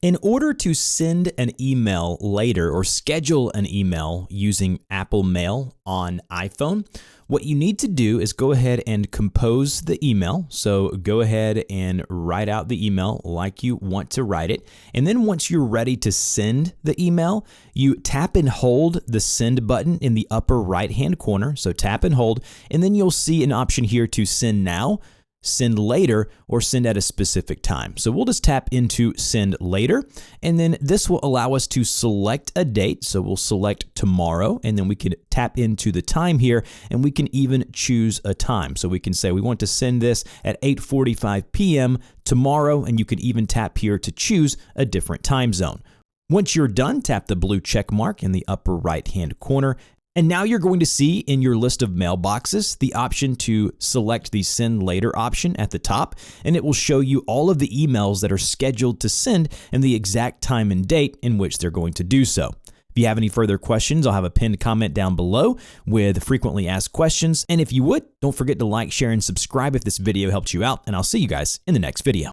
In order to send an email later or schedule an email using Apple Mail on iPhone, what you need to do is go ahead and compose the email. So go ahead and write out the email like you want to write it. And then once you're ready to send the email, you tap and hold the send button in the upper right-hand corner. So tap and hold, and then you'll see an option here to send now, send later, or send at a specific time. So we'll just tap into send later, and then this will allow us to select a date. So we'll select tomorrow, and then we can tap into the time here, and we can even choose a time. So we can say we want to send this at 8:45 p.m. tomorrow, and you can even tap here to choose a different time zone. Once you're done, tap the blue check mark in the upper right-hand corner. And now you're going to see in your list of mailboxes the option to select the send later option at the top, and it will show you all of the emails that are scheduled to send and the exact time and date in which they're going to do so. If you have any further questions, I'll have a pinned comment down below with frequently asked questions. And if you would, don't forget to like, share, and subscribe if this video helped you out, and I'll see you guys in the next video.